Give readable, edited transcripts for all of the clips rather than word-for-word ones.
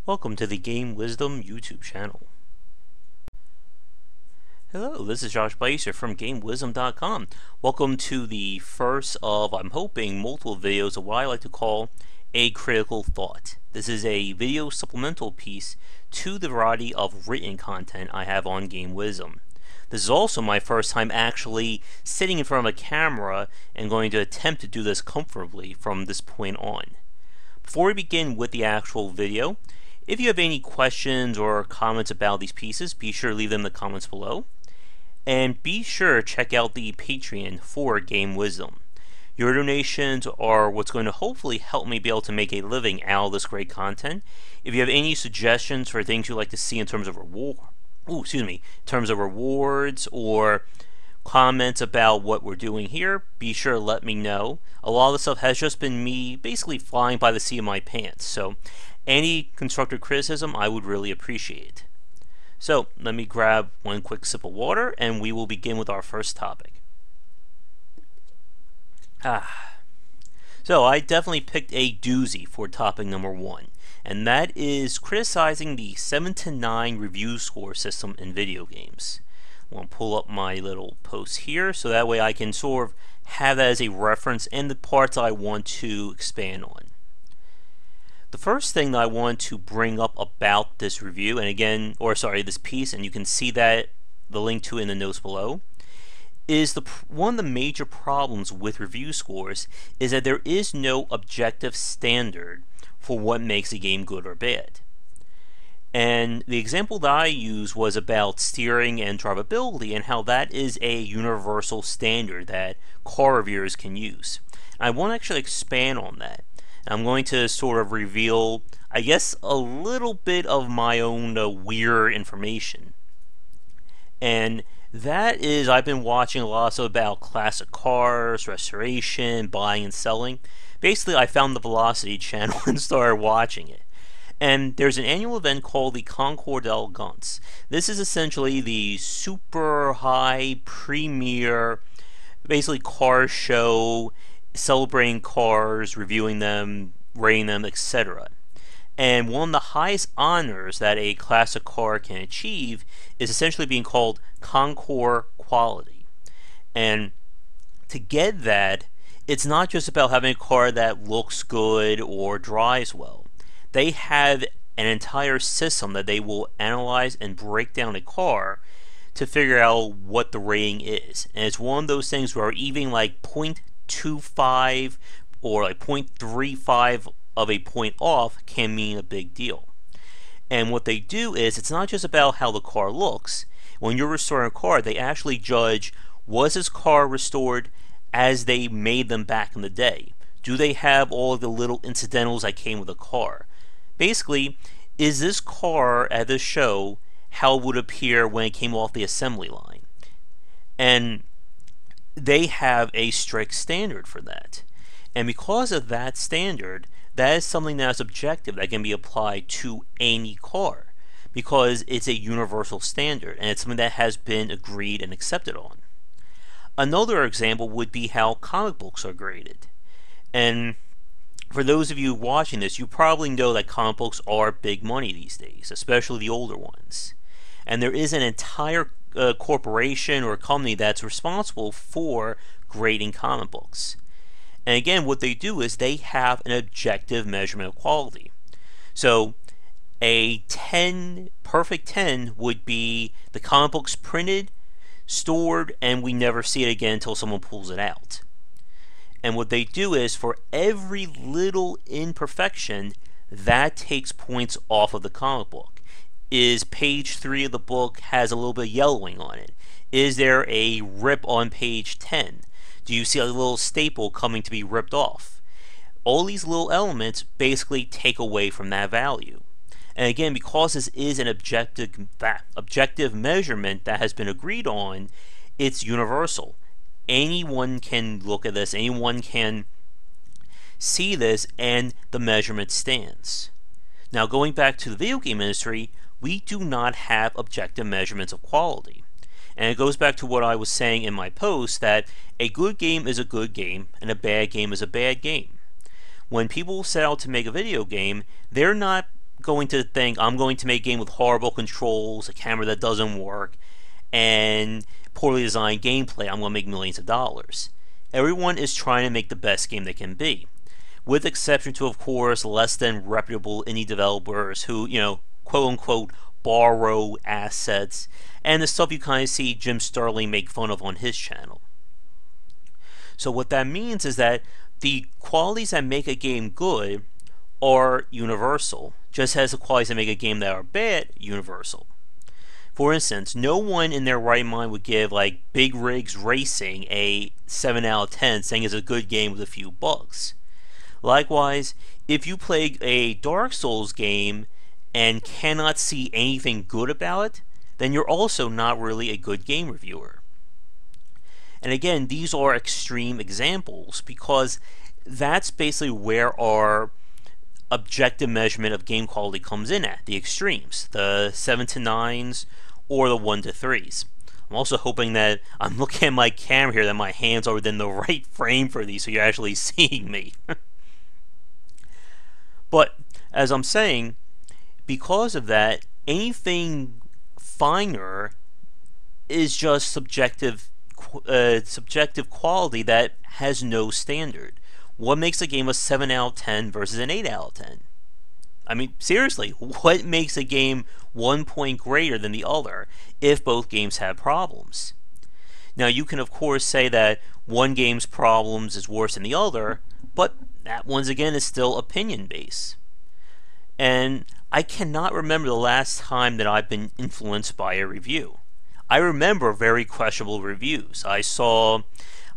Welcome to the Game Wisdom YouTube channel. Hello, this is Josh Bycer from GameWisdom.com. Welcome to the first of, I'm hoping, multiple videos of what I like to call a critical thought. This is a video supplemental piece to the variety of written content I have on Game Wisdom. This is also my first time actually sitting in front of a camera and going to attempt to do this comfortably from this point on. Before we begin with the actual video, if you have any questions or comments about these pieces, be sure to leave them in the comments below. And be sure to check out the Patreon for Game Wisdom. Your donations are what's going to hopefully help me be able to make a living out of this great content. If you have any suggestions for things you'd like to see in terms of rewards or comments about what we're doing here, be sure to let me know. A lot of the stuff has just been me basically flying by the seat of my pants, so any constructive criticism I would really appreciate. So let me grab one quick sip of water and we will begin with our first topic. So I definitely picked a doozy for topic number 1, and that is criticizing the 7 to 9 review score system in video games. I'm going to pull up my little post here so that way I can sort of have that as a reference and the parts I want to expand on. The first thing that I want to bring up about this review, and again, this piece, and you can see that the link to it in the notes below, is one of the major problems with review scores is that there is no objective standard for what makes a game good or bad. And the example that I used was about steering and drivability and how that is a universal standard that car reviewers can use. I want to actually expand on that. I'm going to sort of reveal, I guess, a little bit of my own weird information. And that is, I've been watching a lot about classic cars, restoration, buying and selling. Basically, I found the Velocity channel and started watching it. And there's an annual event called the Concours d'Elegance. This is essentially the super high premier, basically car show, celebrating cars, reviewing them, rating them, etc. And one of the highest honors that a classic car can achieve is essentially being called Concours quality. And to get that, it's not just about having a car that looks good or drives well. They have an entire system that they will analyze and break down a car to figure out what the rating is. And it's one of those things where even like 0.25 or like 0.35 of a point off can mean a big deal. And what they do is, it's not just about how the car looks. When you're restoring a car, they actually judge, was this car restored as they made them back in the day? Do they have all of the little incidentals that came with the car? Basically, is this car at this show how it would appear when it came off the assembly line? And they have a strict standard for that. And because of that standard, that is something that is objective that can be applied to any car, because it's a universal standard and it's something that has been agreed and accepted on. Another example would be how comic books are graded. And for those of you watching this, you probably know that comic books are big money these days, especially the older ones. And there is an entire corporation or company that's responsible for grading comic books. And again, what they do is they have an objective measurement of quality. So a perfect 10 would be the comic book's printed, stored, and we never see it again until someone pulls it out. And what they do is, for every little imperfection, that takes points off of the comic book. Is page 3 of the book has a little bit of yellowing on it? Is there a rip on page 10? Do you see a little staple coming to be ripped off? All these little elements basically take away from that value. And again, because this is an objective measurement that has been agreed on, it's universal. Anyone can look at this, anyone can see this, and the measurement stands. Now, going back to the video game industry, we do not have objective measurements of quality. And it goes back to what I was saying in my post, that a good game is a good game and a bad game is a bad game. When people set out to make a video game, they're not going to think I'm going to make a game with horrible controls, a camera that doesn't work, and poorly designed gameplay. I'm going to make millions of dollars. Everyone is trying to make the best game they can be, with exception to, of course, less than reputable indie developers who, quote unquote, borrow assets, and the stuff you kind of see Jim Sterling make fun of on his channel. So what that means is that the qualities that make a game good are universal, just as the qualities that make a game that are bad universal. For instance, no one in their right mind would give like Big Rigs Racing a 7 out of 10, saying it's a good game with a few bugs. Likewise, if you play a Dark Souls game and cannot see anything good about it, then you're also not really a good game reviewer. And again, these are extreme examples because that's basically where our objective measurement of game quality comes in at, the extremes, the 7 to 9s or the 1 to 3s. I'm also hoping that I'm looking at my camera here that my hands are within the right frame for these so you're actually seeing me. But as I'm saying, because of that, anything finer is just subjective quality that has no standard. What makes a game a 7 out of 10 versus an 8 out of 10? I mean, seriously, what makes a game 1 point greater than the other if both games have problems? Now, you can of course say that one game's problems is worse than the other, but that once again is still opinion based. And I cannot remember the last time that I've been influenced by a review. I remember very questionable reviews. I saw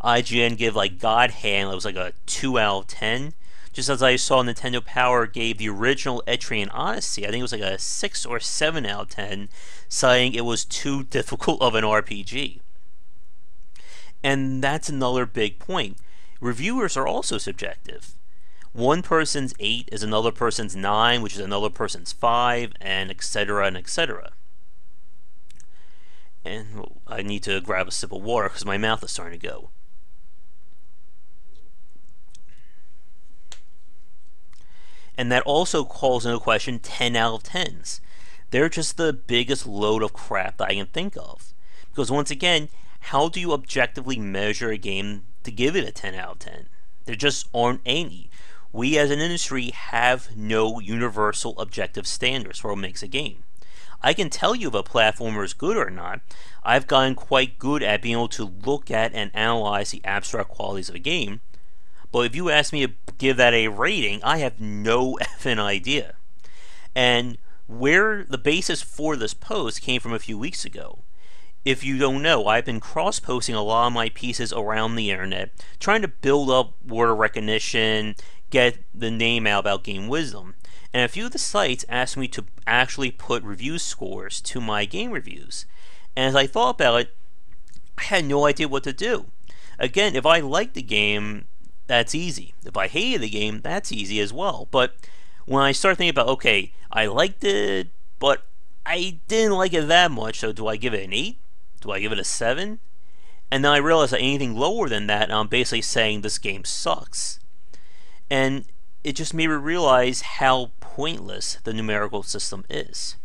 IGN give like God Hand, it was like a 2 out of 10. Just as I saw Nintendo Power gave the original Etrian Odyssey, I think it was like a 6 or 7 out of 10, saying it was too difficult of an RPG. And that's another big point. Reviewers are also subjective. One person's 8 is another person's 9, which is another person's 5, and etc. and etc. And I need to grab a sip of water because my mouth is starting to go. And that also calls into question 10 out of 10s. They're just the biggest load of crap that I can think of. Because once again, how do you objectively measure a game to give it a 10 out of 10? There just aren't any. We as an industry have no universal objective standards for what makes a game. I can tell you if a platformer is good or not. I've gotten quite good at being able to look at and analyze the abstract qualities of a game. But if you ask me to give that a rating, I have no effing idea. And where the basis for this post came from a few weeks ago. If you don't know, I've been cross-posting a lot of my pieces around the internet, trying to build up word recognition, get the name out about Game Wisdom. And a few of the sites asked me to actually put review scores to my game reviews. And as I thought about it, I had no idea what to do. Again, if I liked the game, that's easy. If I hated the game, that's easy as well. But when I start thinking about, okay, I liked it, but I didn't like it that much, so do I give it an 8? Do I give it a 7? And then I realized that anything lower than that, I'm basically saying this game sucks. And it just made me realize how pointless the numerical system is.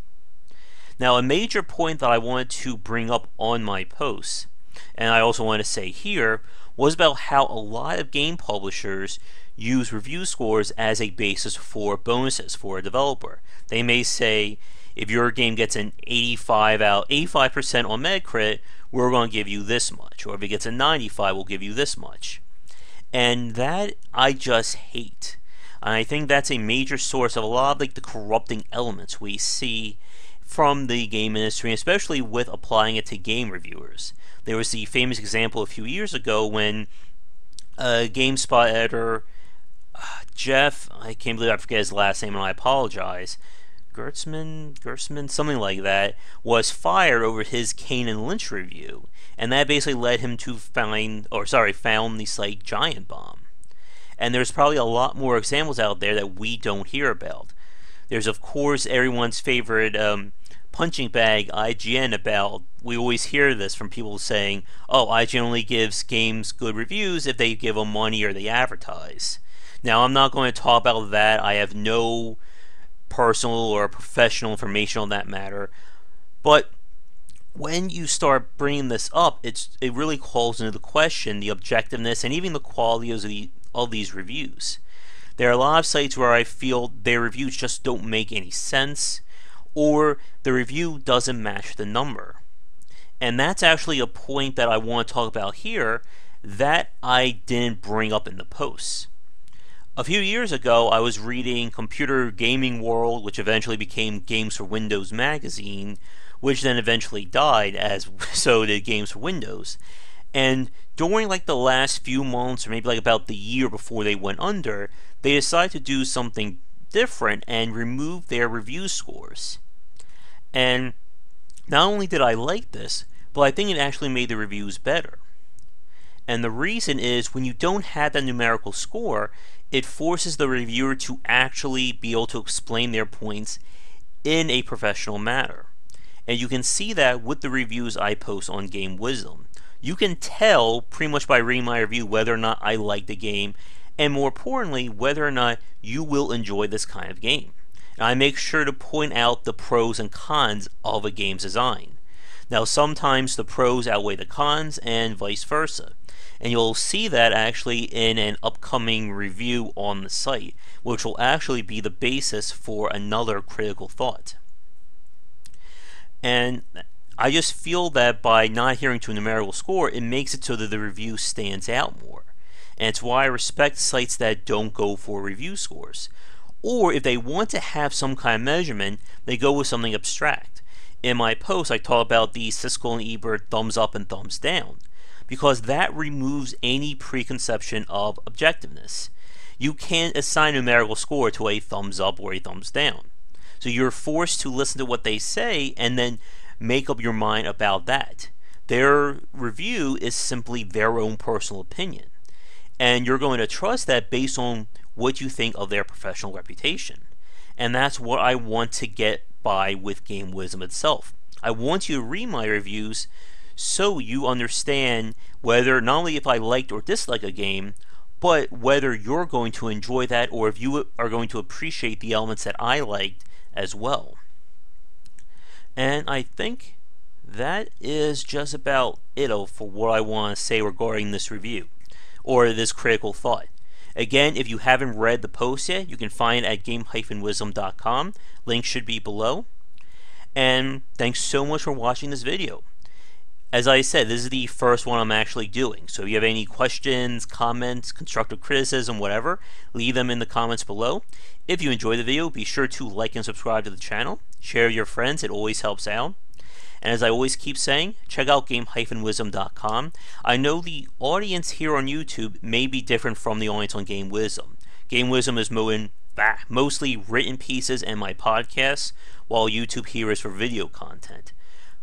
Now, a major point that I wanted to bring up on my post, and I also want to say here, was about how a lot of game publishers use review scores as a basis for bonuses for a developer. They may say, if your game gets an 85% on Metacritic, we're going to give you this much. Or if it gets a 95, we'll give you this much. And that I just hate. And I think that's a major source of a lot of like the corrupting elements we see from the game industry, especially with applying it to game reviewers. There was the famous example a few years ago when GameSpot editor Jeff, I can't believe I forget his last name and I apologize, Gertzman, something like that, was fired over his Kane and Lynch review, and that basically led him to found the site Giant Bomb. And there's probably a lot more examples out there that we don't hear about. There's of course everyone's favorite punching bag, IGN, about, we always hear this from people saying, oh, IGN only gives games good reviews if they give them money or they advertise. Now, I'm not going to talk about that. I have no personal or professional information on that matter. But when you start bringing this up, it really calls into the question the objectiveness and even the quality of these reviews. There are a lot of sites where I feel their reviews just don't make any sense, or the review doesn't match the number. And that's actually a point that I want to talk about here that I didn't bring up in the posts. A few years ago, I was reading Computer Gaming World, which eventually became Games for Windows magazine, which then eventually died, as so did Games for Windows. And during like the last few months, or maybe like about the year before they went under, they decided to do something different and remove their review scores. And not only did I like this, but I think it actually made the reviews better. And the reason is when you don't have that numerical score, it forces the reviewer to actually be able to explain their points in a professional manner. And you can see that with the reviews I post on Game Wisdom. You can tell pretty much by reading my review whether or not I like the game, and more importantly, whether or not you will enjoy this kind of game. And I make sure to point out the pros and cons of a game's design. Now sometimes the pros outweigh the cons and vice versa. And you'll see that actually in an upcoming review on the site, which will actually be the basis for another critical thought. And I just feel that by not adhering to a numerical score, it makes it so that the review stands out more. And it's why I respect sites that don't go for review scores. Or if they want to have some kind of measurement, they go with something abstract. In my post, I talk about the Siskel and Ebert thumbs up and thumbs down, because that removes any preconception of objectiveness. You can't assign a numerical score to a thumbs up or a thumbs down. So you're forced to listen to what they say and then make up your mind about that. Their review is simply their own personal opinion. And you're going to trust that based on what you think of their professional reputation. And that's what I want to get by with Game Wisdom itself. I want you to read my reviews so you understand whether not only if I liked or disliked a game, but whether you're going to enjoy that or if you are going to appreciate the elements that I liked as well. And I think that is just about it for what I want to say regarding this review, or this critical thought. Again, if you haven't read the post yet, you can find it at game-wisdom.com. Link should be below. And thanks so much for watching this video. As I said, this is the first one I'm actually doing, so if you have any questions, comments, constructive criticism, whatever, leave them in the comments below. If you enjoyed the video, be sure to like and subscribe to the channel. Share with your friends, it always helps out. And as I always keep saying, check out game-wisdom.com. I know the audience here on YouTube may be different from the audience on Game Wisdom. Game Wisdom is mostly written pieces and my podcasts, while YouTube here is for video content.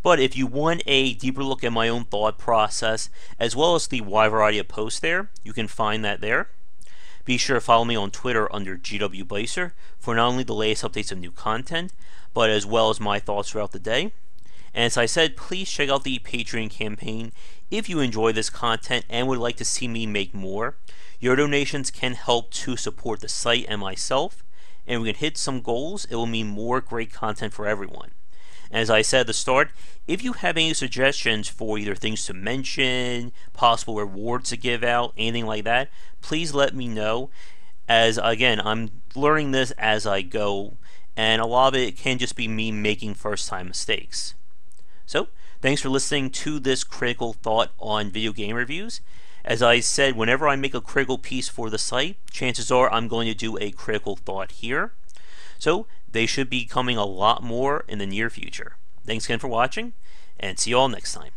But if you want a deeper look at my own thought process, as well as the wide variety of posts there, you can find that there. Be sure to follow me on Twitter under GW Bycer for not only the latest updates of new content, but as well as my thoughts throughout the day. And as I said, please check out the Patreon campaign if you enjoy this content and would like to see me make more. Your donations can help to support the site and myself, and if we can hit some goals, it will mean more great content for everyone. And as I said at the start, if you have any suggestions for either things to mention, possible rewards to give out, anything like that, please let me know. As again, I'm learning this as I go, and a lot of it can just be me making first-time mistakes. So, thanks for listening to this critical thought on video game reviews. As I said, whenever I make a critical piece for the site, chances are I'm going to do a critical thought here. So, they should be coming a lot more in the near future. Thanks again for watching, and see you all next time.